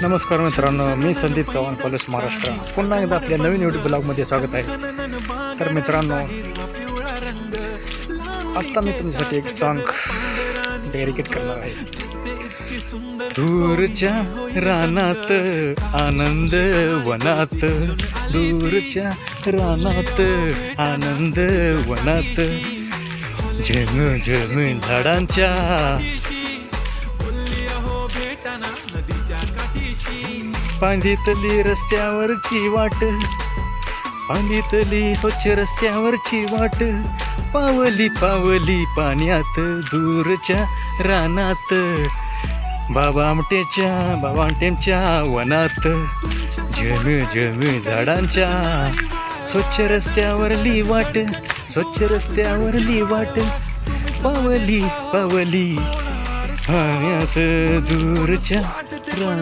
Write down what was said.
नमस्कार मित्रांनो, मी संदीप चव्हाण, कॉलेज महाराष्ट्र. पुन्हा एकदा आपल्या नवीन यूट्यूब ब्लॉगमध्ये स्वागत आहे. तर मित्रांनो, आत्ता मी तुमच्यासाठी एक सॉन्ग डेडिकेट करणार आहे. दूरच्या रानात आनंद वनात, दूरच्या रानात आनंद वनात, झम झम झाडांच्या पांदितली रस्त्यावरची वाट, पांदितली स्वच्छ रस्त्यावरची वाट, पावली पावली पाण्यात दूरच्या रानात, बाबा आमटेच्या वनात, झम झम झाडांच्या स्वच्छ रस्त्यावरली वाट, स्वच्छ रस्त्यावरली वाट, पावली पावली पाण्यात दूरच्या रानात.